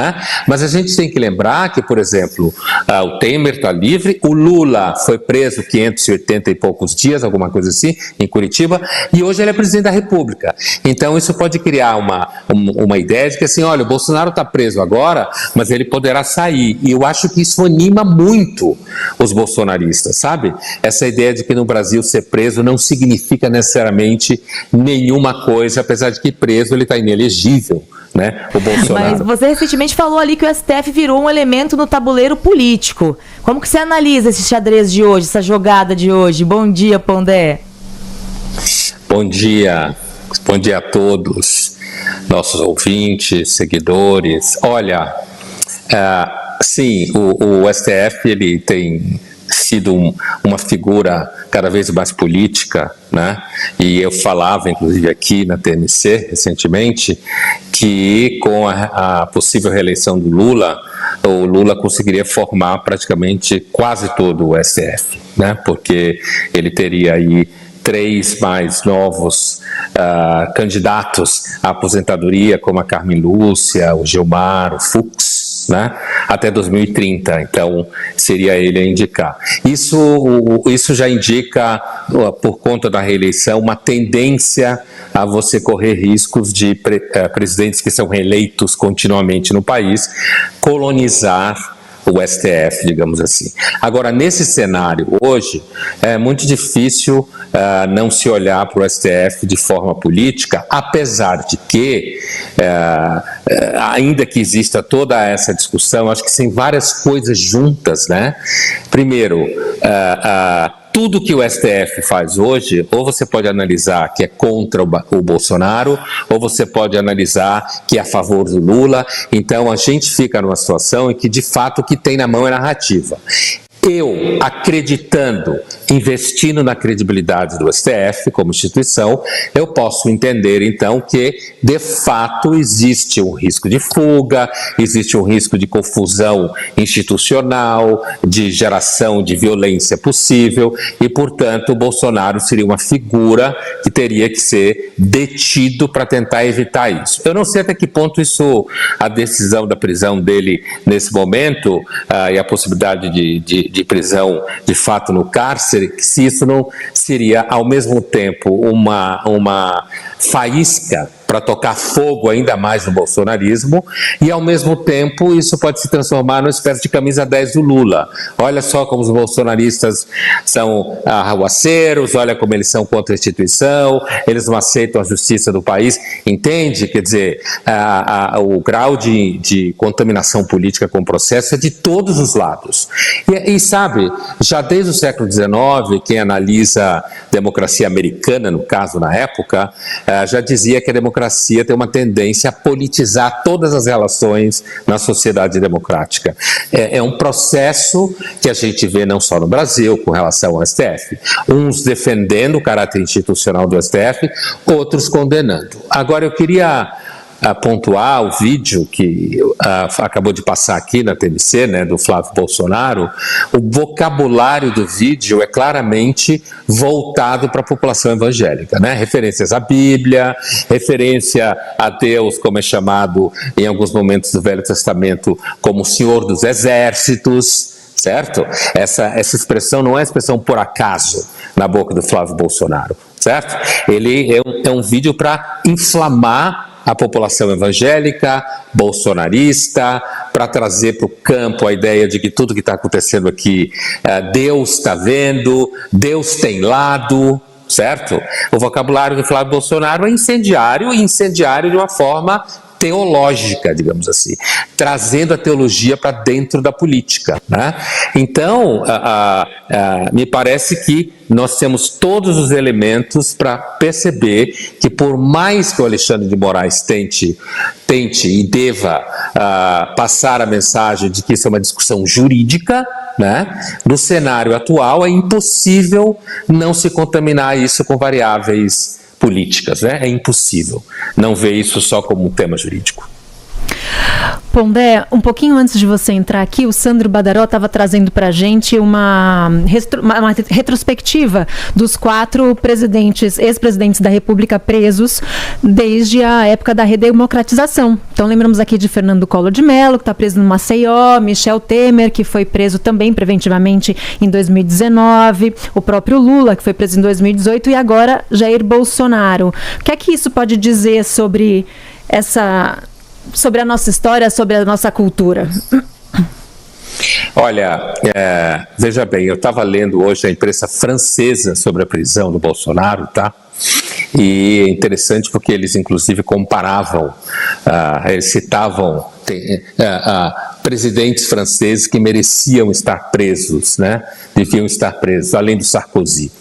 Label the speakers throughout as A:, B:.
A: né? Mas a gente tem que lembrar que, por exemplo, o Temer está livre, o Lula foi preso 580 e poucos dias, alguma coisa assim, em Curitiba, e hoje ele é presidente da República. Então isso pode criar uma ideia de que assim, olha, o Bolsonaro está preso agora, mas ele poderá sair. E eu acho que isso anima muito os bolsonaristas, sabe? Essa ideia de que no Brasil ser preso não significa necessariamente nenhuma coisa, apesar de que preso ele está inelegível, né, o Bolsonaro.
B: Mas você recentemente falou ali que o STF virou um elemento no tabuleiro político. Como que você analisa esse xadrez de hoje, essa jogada de hoje? Bom dia, Pondé.
A: Bom dia a todos, nossos ouvintes, seguidores. Olha, sim, o STF ele tem sido uma figura cada vez mais política, né? E eu falava, inclusive, aqui na TMC, recentemente, que com a possível reeleição do Lula, o Lula conseguiria formar praticamente quase todo o STF, né? Porque ele teria aí 3 mais novos candidatos à aposentadoria, como a Carmen Lúcia, o Gilmar, o Fux, né? Até 2030, então seria ele a indicar. Isso já indica, por conta da reeleição, uma tendência a você correr riscos de presidentes que são reeleitos continuamente no país, colonizar o STF, digamos assim. Agora, nesse cenário hoje, é muito difícil não se olhar para o STF de forma política, apesar de que, ainda que exista toda essa discussão, acho que tem várias coisas juntas, né? Primeiro, tudo que o STF faz hoje, ou você pode analisar que é contra o Bolsonaro, ou você pode analisar que é a favor do Lula. Então a gente fica numa situação em que de fato o que tem na mão é narrativa. Eu, acreditando, investindo na credibilidade do STF como instituição, eu posso entender, então, que, de fato, existe um risco de fuga, existe um risco de confusão institucional, de geração de violência possível, e, portanto, o Bolsonaro seria uma figura que teria que ser detido para tentar evitar isso. Eu não sei até que ponto a decisão da prisão dele nesse momento, e a possibilidade de prisão de fato no cárcere, se isso não seria ao mesmo tempo uma faísca para tocar fogo ainda mais no bolsonarismo, e ao mesmo tempo isso pode se transformar numa espécie de camisa 10 do Lula. Olha só como os bolsonaristas são arruaceiros, olha como eles são contra a instituição, eles não aceitam a justiça do país, entende? Quer dizer, o grau de contaminação política com o processo é de todos os lados. E sabe, já desde o século XIX, quem analisa democracia americana, no caso na época, já dizia que a democracia tem uma tendência a politizar todas as relações na sociedade democrática. É um processo que a gente vê não só no Brasil, com relação ao STF, uns defendendo o caráter institucional do STF, outros condenando. Agora, eu queria pontuar o vídeo que acabou de passar aqui na TMC, né, do Flávio Bolsonaro. O vocabulário do vídeo é claramente voltado para a população evangélica, né? Referências à Bíblia, referência a Deus, como é chamado em alguns momentos do Velho Testamento, como o Senhor dos Exércitos, certo? Essa expressão não é expressão por acaso na boca do Flávio Bolsonaro, certo? Ele é um vídeo para inflamar a população evangélica, bolsonarista, para trazer para o campo a ideia de que tudo que está acontecendo aqui, Deus está vendo, Deus tem lado, certo? O vocabulário do Flávio Bolsonaro é incendiário, e incendiário de uma forma teológica, digamos assim, trazendo a teologia para dentro da política, né? Então, me parece que nós temos todos os elementos para perceber que, por mais que o Alexandre de Moraes tente e deva passar a mensagem de que isso é uma discussão jurídica, né, no cenário atual é impossível não se contaminar isso com variáveis políticas, né? É impossível não ver isso só como um tema jurídico.
C: Pondé, um pouquinho antes de você entrar aqui, o Sandro Badaró estava trazendo para a gente uma retrospectiva dos 4 ex-presidentes da República presos desde a época da redemocratização. Então lembramos aqui de Fernando Collor de Mello, que está preso no Maceió, Michel Temer, que foi preso também preventivamente em 2019, o próprio Lula, que foi preso em 2018, e agora Jair Bolsonaro. O que é que isso pode dizer sobre a nossa história, sobre a nossa cultura?
A: Olha, veja bem, eu estava lendo hoje a imprensa francesa sobre a prisão do Bolsonaro, tá? E é interessante porque eles, inclusive, comparavam, eles citavam presidentes franceses que mereciam estar presos, né? Deviam estar presos, além do Sarkozy.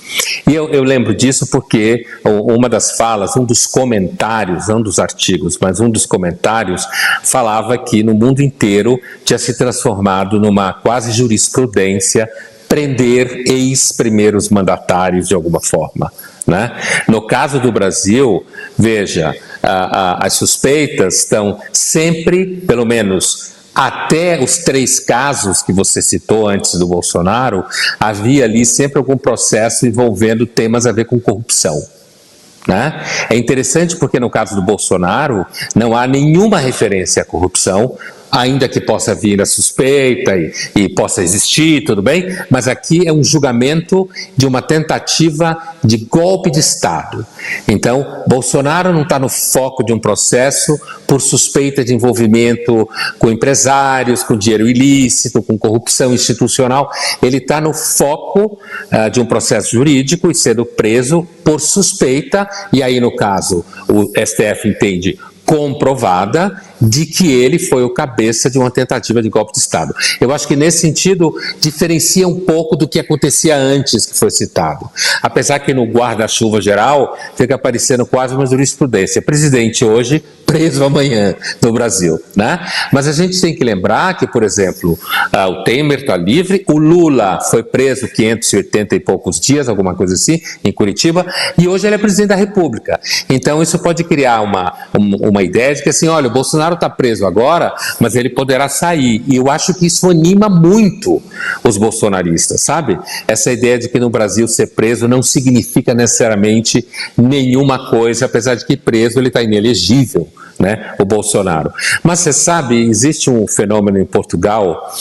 A: E eu lembro disso porque uma das falas, um dos comentários, não dos artigos, mas um dos comentários falava que no mundo inteiro tinha se transformado numa quase jurisprudência prender ex-primeiros mandatários de alguma forma, né? No caso do Brasil, veja, as suspeitas estão sempre, pelo menos até os 3 casos que você citou antes do Bolsonaro, havia ali sempre algum processo envolvendo temas a ver com corrupção, né? É interessante porque no caso do Bolsonaro não há nenhuma referência à corrupção, ainda que possa vir a suspeita e possa existir, tudo bem, mas aqui é um julgamento de uma tentativa de golpe de Estado. Então, Bolsonaro não está no foco de um processo por suspeita de envolvimento com empresários, com dinheiro ilícito, com corrupção institucional. Ele está no foco de um processo jurídico e sendo preso por suspeita, e aí, no caso, o STF entende comprovada de que ele foi o cabeça de uma tentativa de golpe de Estado. Eu acho que, nesse sentido, diferencia um pouco do que acontecia antes que foi citado. Apesar que no guarda-chuva geral fica parecendo quase uma jurisprudência. Presidente hoje, preso amanhã no Brasil, né? Mas a gente tem que lembrar que, por exemplo, o Temer está livre, o Lula foi preso 580 e poucos dias, alguma coisa assim, em Curitiba, e hoje ele é presidente da República. Então isso pode criar uma ideia de que, assim, olha, o Bolsonaro está preso agora, mas ele poderá sair. E eu acho que isso anima muito os bolsonaristas, sabe? Essa ideia de que no Brasil ser preso não significa necessariamente nenhuma coisa, apesar de que preso ele está inelegível, né, o Bolsonaro. Mas você sabe, existe um fenômeno em Portugal,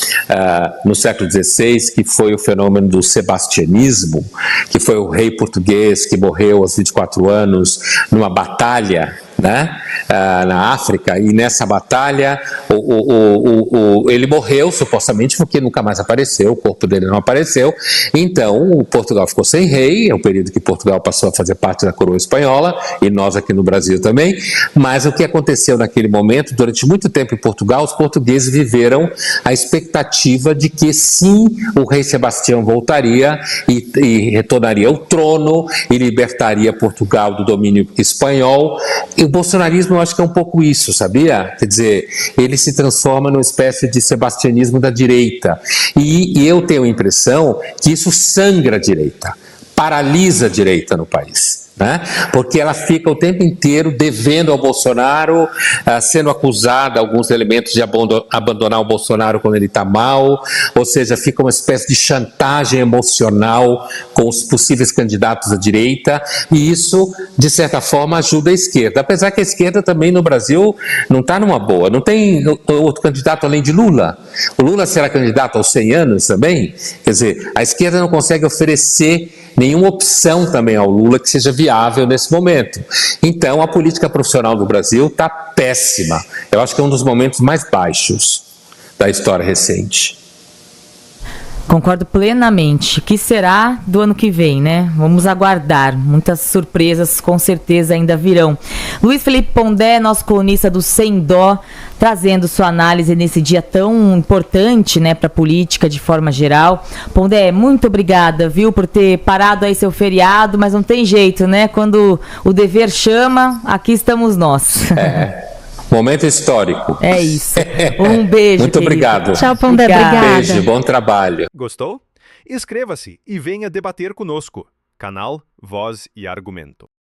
A: no século XVI, que foi o fenômeno do sebastianismo, que foi o rei português que morreu aos 24 anos numa batalha, né, na África, e nessa batalha ele morreu supostamente porque nunca mais apareceu, o corpo dele não apareceu. Então o Portugal ficou sem rei, é o período que Portugal passou a fazer parte da coroa espanhola, e nós aqui no Brasil também. Mas o que aconteceu naquele momento, durante muito tempo em Portugal, os portugueses viveram a expectativa de que sim, o rei Sebastião voltaria e retornaria ao trono e libertaria Portugal do domínio espanhol. E o bolsonarismo, eu acho que é um pouco isso, sabia? Quer dizer, ele se transforma numa espécie de sebastianismo da direita. E eu tenho a impressão que isso sangra a direita, paralisa a direita no país, né? Porque ela fica o tempo inteiro devendo ao Bolsonaro, sendo acusada, alguns elementos, de abandonar o Bolsonaro quando ele está mal, ou seja, fica uma espécie de chantagem emocional com os possíveis candidatos à direita, e isso, de certa forma, ajuda a esquerda. Apesar que a esquerda também no Brasil não está numa boa, não tem outro candidato além de Lula. O Lula será candidato aos 100 anos também? Quer dizer, a esquerda não consegue oferecer nenhuma opção também ao Lula que seja viável nesse momento. Então, a política profissional do Brasil está péssima. Eu acho que é um dos momentos mais baixos da história recente.
B: Concordo plenamente. O que será do ano que vem, né? Vamos aguardar. Muitas surpresas com certeza ainda virão. Luiz Felipe Pondé, nosso colunista do Sem Dó, trazendo sua análise nesse dia tão importante, né, para a política de forma geral. Pondé, muito obrigada, viu, por ter parado aí seu feriado, mas não tem jeito, né? Quando o dever chama, aqui estamos nós.
A: Momento histórico.
B: É isso. Um beijo,
A: muito
B: querido.
A: obrigado.
C: Tchau, Pondé. Obrigada.
A: Beijo, bom trabalho.
D: Gostou? Inscreva-se e venha debater conosco. Canal Voz e Argumento.